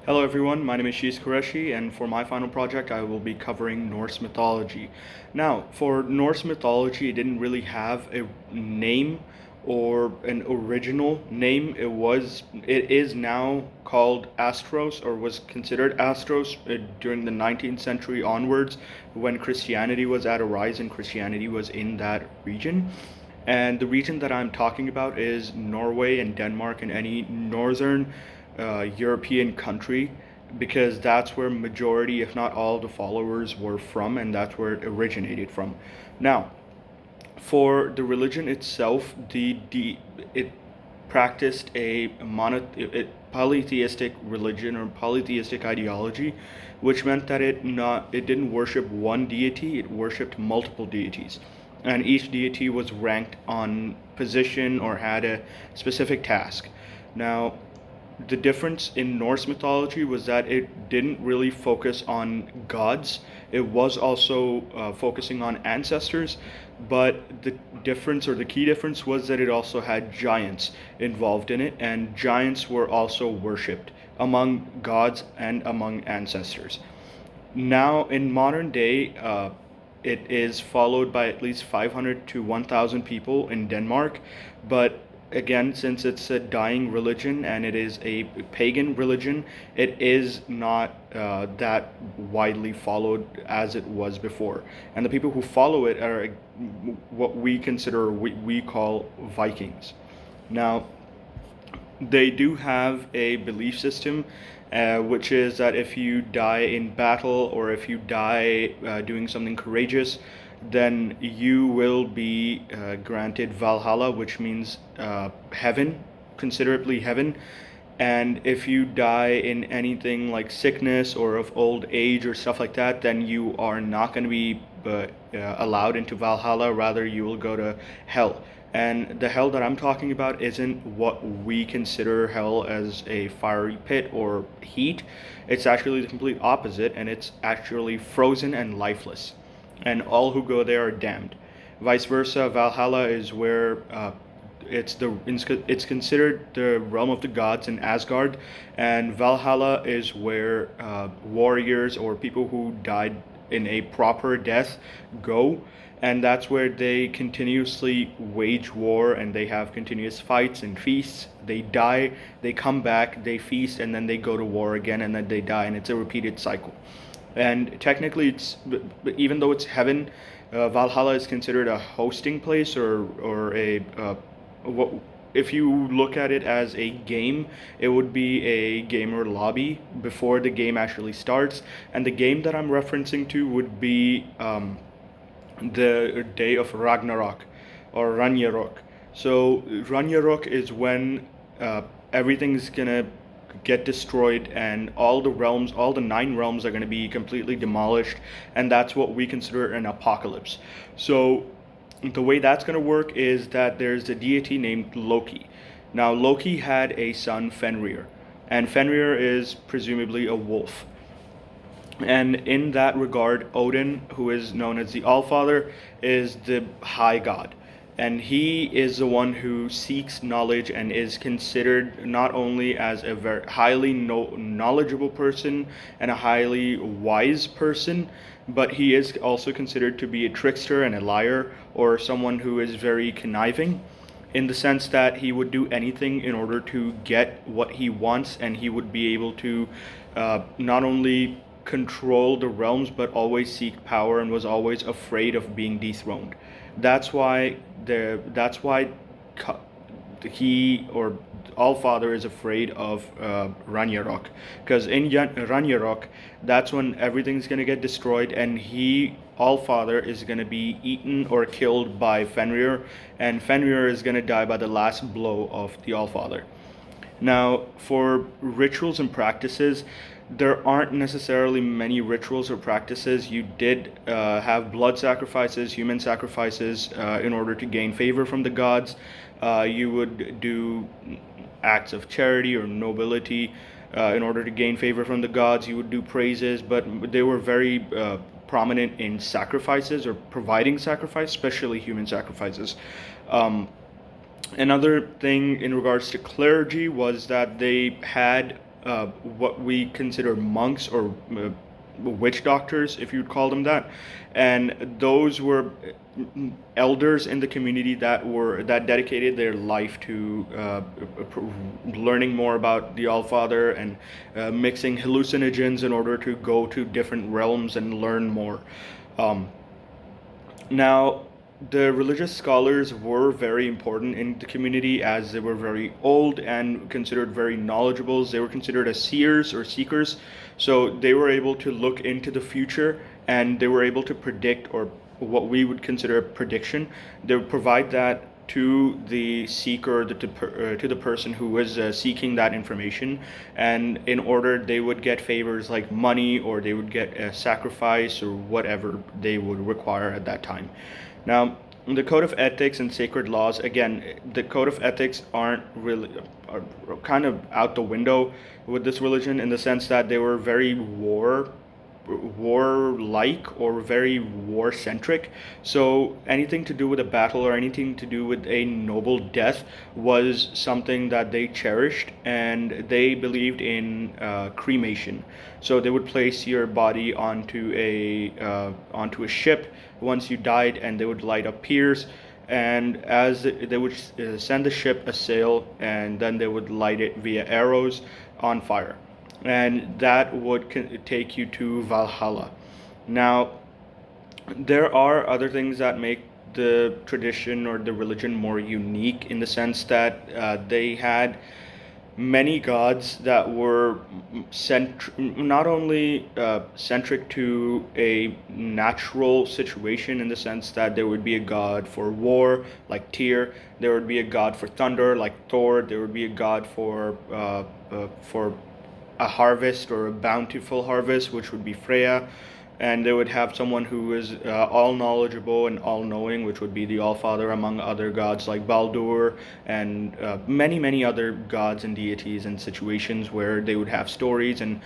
Hello everyone, my name is Shees Qureshi, and for my final project I will be covering Norse mythology. Now, for Norse mythology, it didn't really have a name or an original name. It is now called Astros, or was considered Astros during the 19th century onwards, when Christianity was at a rise and Christianity was in that region. And the region that I'm talking about is Norway and Denmark and any northern European country, because that's where majority, if not all, the followers were from, and that's where it originated from. Now, for the religion itself, it practiced a polytheistic religion or polytheistic ideology, which meant that it didn't worship one deity; it worshipped multiple deities, and each deity was ranked on position or had a specific task. Now, the difference in Norse mythology was that it didn't really focus on gods. It was also focusing on ancestors, but the difference, or the key difference, was that it also had giants involved in it, and giants were also worshipped among gods and among ancestors. Now, in modern day, it is followed by at least 500 to 1,000 people in Denmark, but again, since it's a dying religion and it is a pagan religion, it is not that widely followed as it was before. And the people who follow it are what we call Vikings. Now, they do have a belief system, which is that if you die in battle or if you die doing something courageous, then you will be granted Valhalla, which means heaven, considerably heaven. And if you die in anything like sickness or of old age or stuff like that, then you are not going to be allowed into Valhalla. Rather, you will go to hell. And the hell that I'm talking about isn't what we consider hell, as a fiery pit or heat. It's actually the complete opposite, and it's actually frozen and lifeless. And all who go there are damned. Vice versa, Valhalla is where it's considered the realm of the gods in Asgard, and Valhalla is where warriors or people who died in a proper death go, and that's where they continuously wage war and they have continuous fights and feasts. They die, they come back, they feast, and then they go to war again, and then they die, and it's a repeated cycle. And technically, even though it's heaven, Valhalla is considered a hosting place, or a what if you look at it as a game, it would be a gamer lobby before the game actually starts. And the game that I'm referencing to would be the day of Ragnarok, or Ragnarok. So Ragnarok is when everything's gonna get destroyed, and all the nine realms are going to be completely demolished, and that's what we consider an apocalypse. So the way that's going to work is that there's a deity named Loki. Now, Loki had a son, Fenrir, and Fenrir is presumably a wolf. And in that regard, Odin, who is known as the Allfather, is the high god. And he is the one who seeks knowledge and is considered not only as a very highly knowledgeable person and a highly wise person, but he is also considered to be a trickster and a liar, or someone who is very conniving, in the sense that he would do anything in order to get what he wants, and he would be able to not only control the realms but always seek power, and was always afraid of being dethroned. That's why he, or Allfather, is afraid of Ragnarok, because in Ragnarok, that's when everything's gonna get destroyed, and Allfather, is gonna be eaten or killed by Fenrir, and Fenrir is gonna die by the last blow of the Allfather. Now, for rituals and practices, there aren't necessarily many rituals or practices. You did have blood sacrifices, human sacrifices, in order to gain favor from the gods. You would do acts of charity or nobility in order to gain favor from the gods. You would do praises, but they were very prominent in sacrifices, or providing sacrifice, especially human sacrifices. Another thing in regards to clergy was that they had what we consider monks or witch doctors, if you'd call them that, and those were elders in the community that dedicated their life to learning more about the Allfather and mixing hallucinogens in order to go to different realms and learn more. Um, Now, the religious scholars were very important in the community as they were very old and considered very knowledgeable. They were considered as seers or seekers. So they were able to look into the future and they were able to predict, or what we would consider a prediction. They would provide that to the seeker, to the person who was seeking that information. And in order, they would get favors like money, or they would get a sacrifice, or whatever they would require at that time. Now, the code of ethics and sacred laws, again, the code of ethics aren't really, are kind of out the window with this religion, in the sense that they were very warlike or very war centric. So anything to do with a battle or anything to do with a noble death was something that they cherished, and they believed in cremation. So they would place your body onto a ship once you died, and they would light up piers. And as they would send the ship a sail, and then they would light it via arrows on fire, and that would take you to Valhalla. Now, there are other things that make the tradition or the religion more unique, in the sense that they had many gods that were not only centric to a natural situation, in the sense that there would be a god for war like Tyr, there would be a god for thunder like Thor, there would be a god for a harvest or a bountiful harvest, which would be Freya, and they would have someone who is all knowledgeable and all knowing, which would be the Allfather, among other gods like Baldur, and many other gods and deities and situations where they would have stories. And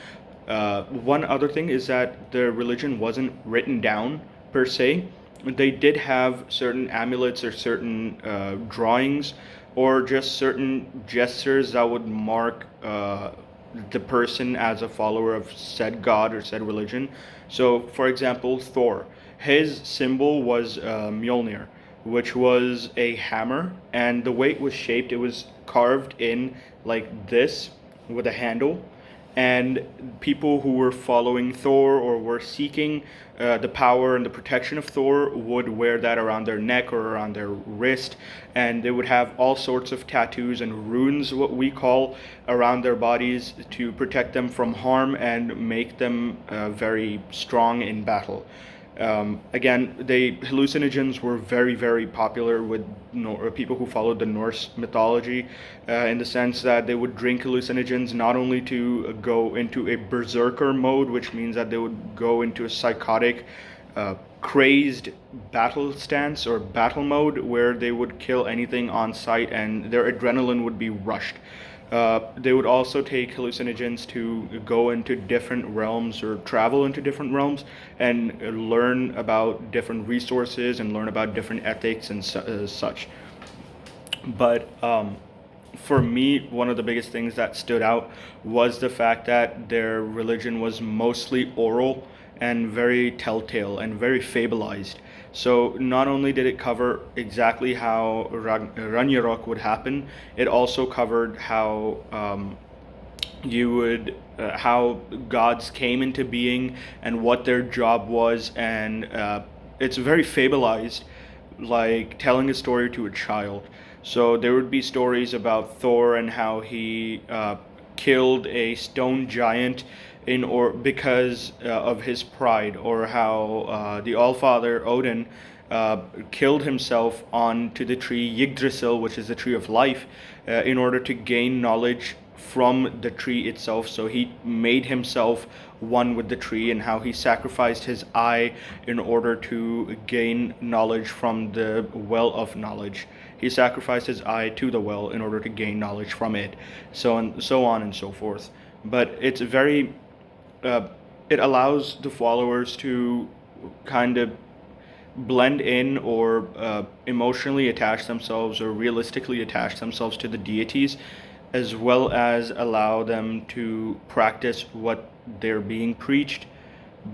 one other thing is that the religion wasn't written down per se. They did have certain amulets or certain drawings, or just certain gestures that would mark the person as a follower of said god or said religion. So, for example, Thor, his symbol was Mjolnir, which was a hammer, and the way it was shaped, it was carved in like this with a handle. And people who were following Thor or were seeking the power and the protection of Thor would wear that around their neck or around their wrist, and they would have all sorts of tattoos and runes, what we call, around their bodies to protect them from harm and make them very strong in battle. Again, hallucinogens were very popular with people who followed the Norse mythology, in the sense that they would drink hallucinogens not only to go into a berserker mode, which means that they would go into a psychotic, crazed battle stance or battle mode, where they would kill anything on sight and their adrenaline would be rushed. They would also take hallucinogens to go into different realms or travel into different realms and learn about different resources and learn about different ethics and such. But for me, one of the biggest things that stood out was the fact that their religion was mostly oral and very telltale and very fableized. So not only did it cover exactly how Ragnarok would happen, it also covered how gods came into being and what their job was, and it's very fableized, like telling a story to a child. So there would be stories about Thor and how he killed a stone giant because of his pride, or how the Allfather Odin killed himself onto the tree Yggdrasil, which is the tree of life, in order to gain knowledge from the tree itself. So he made himself one with the tree, and how he sacrificed his eye in order to gain knowledge from the well of knowledge. He sacrificed his eye to the well in order to gain knowledge from it, so on and so forth. But it's very it allows the followers to kind of blend in, or emotionally attach themselves or realistically attach themselves to the deities, as well as allow them to practice what they're being preached.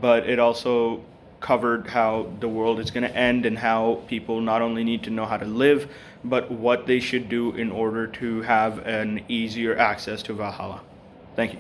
But it also covered how the world is going to end and how people not only need to know how to live, but what they should do in order to have an easier access to Valhalla. Thank you.